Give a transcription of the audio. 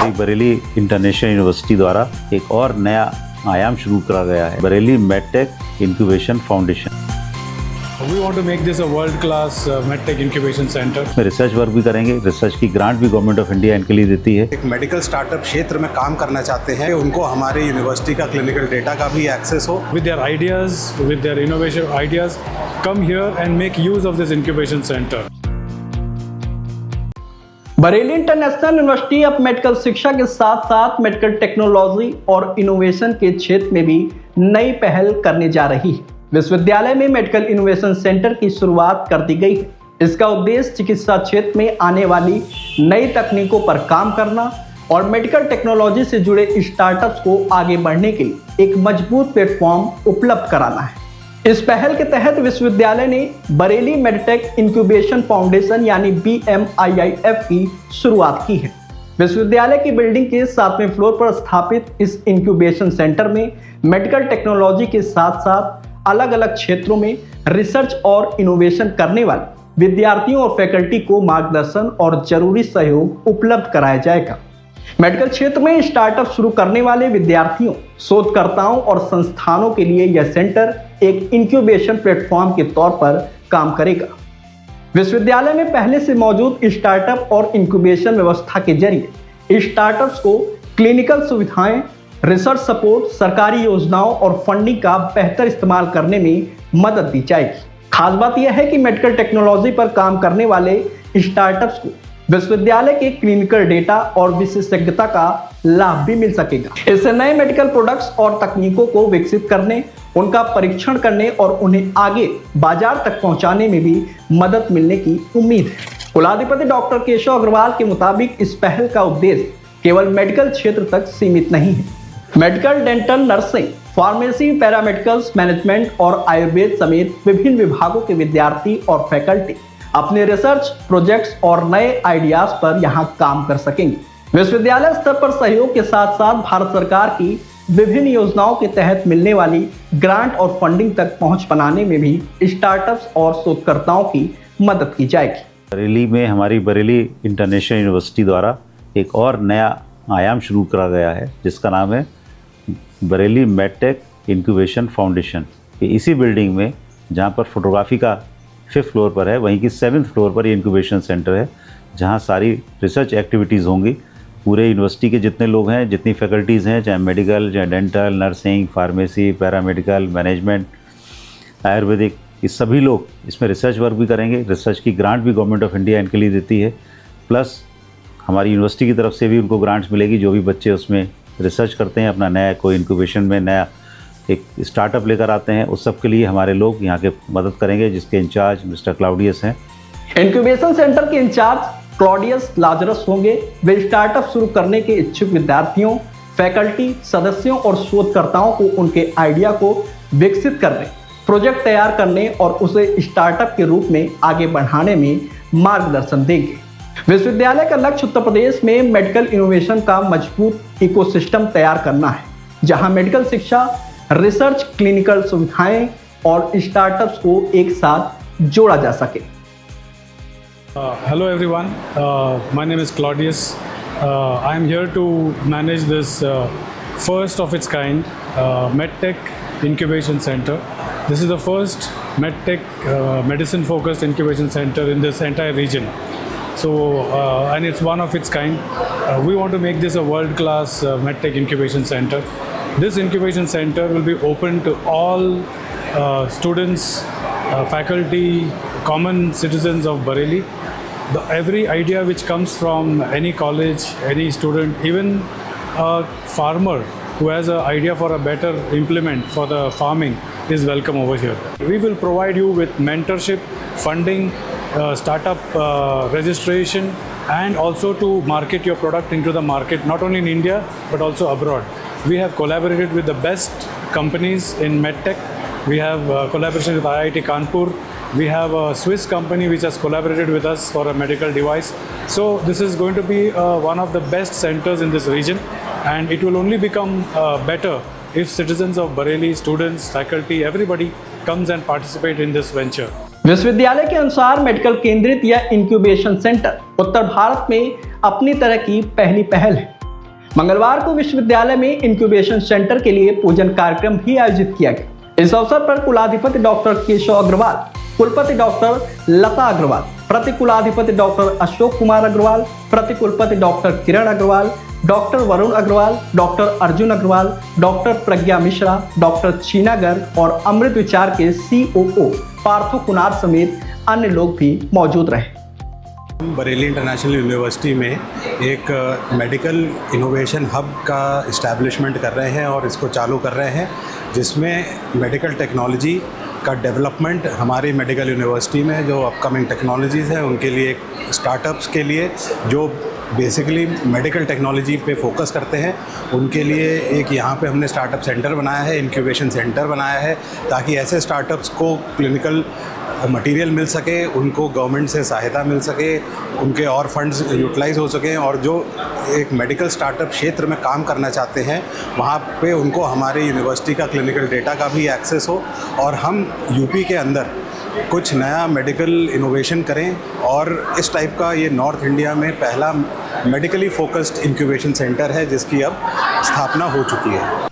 Bareilly international university द्वारा एक और नया आयाम शुरू करा गया है, Bareilly medtech incubation foundation. We want to make this a world-class medtech incubation center. इसमें रिसर्च वर्क भी करेंगे, रिसर्च की ग्रांट भी गवर्नमेंट ऑफ इंडिया इनके लिए देती है। एक मेडिकल स्टार्टअप क्षेत्र में काम करना चाहते हैं, उनको हमारे यूनिवर्सिटी का क्लिनिकल डेटा का भी एक्सेस हो। With their ideas, with their innovative ideas, come here and make use of this incubation center. Bareilly international university अब मेडिकल शिक्षा के साथ साथ मेडिकल टेक्नोलॉजी और इनोवेशन के क्षेत्र में भी नई पहल करने जा रही है। विश्वविद्यालय में मेडिकल इनोवेशन सेंटर की शुरुआत कर दी गई है। इसका उद्देश्य चिकित्सा क्षेत्र में आने वाली नई तकनीकों पर काम करना और मेडिकल टेक्नोलॉजी से जुड़े स्टार्टअप्स को आगे बढ़ने के लिए एक मजबूत प्लेटफॉर्म उपलब्ध कराना है। इस पहल के तहत विश्वविद्यालय ने बरेली मेडटेक इंक्यूबेशन फाउंडेशन यानी BMIIF की शुरुआत की है। विश्वविद्यालय की बिल्डिंग के 7वें फ्लोर पर स्थापित इस इंक्यूबेशन सेंटर में मेडिकल टेक्नोलॉजी के साथ साथ अलग अलग क्षेत्रों में रिसर्च और इनोवेशन करने वाले विद्यार्थियों और फैकल्टी को मार्गदर्शन और जरूरी सहयोग उपलब्ध कराया जाएगा। मेडिकल क्षेत्र में स्टार्टअप शुरू करने वाले विद्यार्थियों, शोधकर्ताओं और संस्थानों के लिए यह सेंटर एक इंक्यूबेशन प्लेटफॉर्म के तौर पर काम करेगा। विश्वविद्यालय में पहले से मौजूद स्टार्टअप और इंक्यूबेशन व्यवस्था के जरिए स्टार्टअप्स को क्लिनिकल सुविधाएं, रिसर्च सपोर्ट, सरकारी योजनाओं और फंडिंग का बेहतर इस्तेमाल करने में मदद दी जाएगी। खास बात यह है कि मेडिकल टेक्नोलॉजी पर काम करने वाले स्टार्टअप्स को विश्वविद्यालय के क्लिनिकल डेटा और विशेषज्ञता का लाभ भी मिल सकेगा। इससे नए मेडिकल प्रोडक्ट्स और तकनीकों को विकसित करने, उनका परीक्षण करने और उन्हें आगे बाजार तक पहुंचाने में भी मदद मिलने की उम्मीद है। कुलाधिपति डॉक्टर केशव अग्रवाल के मुताबिक इस पहल का उद्देश्य केवल मेडिकल क्षेत्र तक सीमित नहीं है। Medical, dental, nursing, pharmacy, paramedicals, management और आयुर्वेद समेत विभिन्न विभागों के विद्यार्थी और फैकल्टी अपने रिसर्च प्रोजेक्ट्स और नए आइडियाज पर यहां काम कर सकेंगे। विश्वविद्यालय स्तर पर सहयोग के साथ साथ भारत सरकार की विभिन्न योजनाओं के तहत मिलने वाली ग्रांट और फंडिंग तक पहुंच बनाने में भी स्टार्टअप्स और शोधकर्ताओं की मदद की जाएगी। बरेली में हमारी बरेली इंटरनेशनल यूनिवर्सिटी द्वारा एक और नया आयाम शुरू करा गया है, जिसका नाम है बरेली मेडटेक इंक्यूबेशन फाउंडेशन। इसी बिल्डिंग में, जहां पर फोटोग्राफी का 5th फ्लोर पर है, वहीं की 7th फ्लोर पर ये इंक्यूबेशन सेंटर है, जहां सारी रिसर्च एक्टिविटीज़ होंगी। पूरे यूनिवर्सिटी के जितने लोग हैं, जितनी फैकल्टीज़ हैं, चाहे मेडिकल, चाहे dental, nursing, pharmacy, paramedical, management, Ayurvedic, ये सभी लोग इसमें रिसर्च वर्क भी करेंगे। रिसर्च की ग्रांट भी गवर्नमेंट ऑफ इंडिया इनके लिए देती है। प्लस हमारी यूनिवर्सिटी की तरफ से भी उनको ग्रांट्स मिलेगी। जो भी बच्चे उसमें रिसर्च करते हैं, अपना नया कोई इंक्यूबेशन में नया एक स्टार्टअप लेकर आते हैं, उस सब के लिए हमारे लोग यहाँ के मदद करेंगे, जिसके इंचार्ज मिस्टर क्लाउडियस हैं। इंक्यूबेशन सेंटर के इंचार्ज क्लॉडियस लाजरस होंगे। वे स्टार्टअप शुरू करने के इच्छुक विद्यार्थियों, फैकल्टी सदस्यों और शोधकर्ताओं को उनके आइडिया को विकसित करने, प्रोजेक्ट तैयार करने और उसे स्टार्टअप के रूप में आगे बढ़ाने में मार्गदर्शन देंगे। विश्वविद्यालय का लक्ष्य उत्तर प्रदेश में मेडिकल इनोवेशन का मजबूत इकोसिस्टम तैयार करना है, जहां मेडिकल शिक्षा, रिसर्च, क्लिनिकल सुविधाएं और स्टार्टअप्स को एक साथ जोड़ा जा सके। Hello everyone, my name is Claudius. I am here to manage this first of its kind MedTech Incubation Center. This is the first MedTech medicine focused incubation center in this entire region. So and it's one of its kind. We want to make this a world-class MedTech incubation center. This incubation center will be open to all students, faculty, common citizens of Bareilly. Every idea which comes from any college, any student, even a farmer who has an idea for a better implement for the farming is welcome over here. We will provide you with mentorship, funding, startup registration, and also to market your product into the market, not only in India but also abroad. We have collaborated with the best companies in medtech. We have collaboration with IIT Kanpur. We have a Swiss company which has collaborated with us for a medical device. So this is going to be one of the best centers in this region, and it will only become better if citizens of Bareilly, students, faculty, everybody comes and participate in this venture. विश्वविद्यालय के अनुसार medical केंद्रित यह incubation centre उत्तर भारत में अपनी तरह की पहली पहल है। मंगलवार को विश्वविद्यालय में इंक्यूबेशन सेंटर के लिए पूजन कार्यक्रम भी आयोजित किया गया। इस अवसर पर कुलाधिपति डॉक्टर केशव अग्रवाल, कुलपति डॉक्टर लता अग्रवाल, प्रतिकुलाधिपति डॉक्टर अशोक कुमार अग्रवाल, प्रतिकुलपति doctor Kiran Agarwal, doctor Varun Agarwal, doctor Arjun Agarwal, doctor Pragya Mishra, doctor Cheena Garg और अमृत विचार के COO पार्थो कुनार समेत अन्य लोग भी मौजूद रहे। हम बरेली इंटरनेशनल यूनिवर्सिटी में एक मेडिकल इनोवेशन हब का इस्टेब्लिशमेंट कर रहे हैं और इसको चालू कर रहे हैं, जिसमें मेडिकल टेक्नोलॉजी का डेवलपमेंट हमारी मेडिकल यूनिवर्सिटी में जो अपकमिंग टेक्नोलॉजीज़ हैं उनके लिए, स्टार्टअप्स के लिए जो बेसिकली मेडिकल टेक्नोलॉजी पे फोकस करते हैं, उनके लिए एक यहाँ पे हमने स्टार्टअप सेंटर बनाया है, इंक्यूबेशन सेंटर बनाया है, ताकि ऐसे स्टार्टअप्स को क्लिनिकल मटेरियल मिल सके, उनको गवर्नमेंट से सहायता मिल सके, उनके और फंड्स यूटिलाइज हो सकें, और जो एक मेडिकल स्टार्टअप क्षेत्र में काम करना चाहते हैं वहाँ पे उनको हमारे यूनिवर्सिटी का क्लिनिकल डेटा का भी एक्सेस हो, और हम यूपी के अंदर कुछ नया मेडिकल इनोवेशन करें। और इस टाइप का ये नॉर्थ इंडिया में पहला मेडिकली फोकस्ड इंक्यूबेशन सेंटर है जिसकी अब स्थापना हो चुकी है।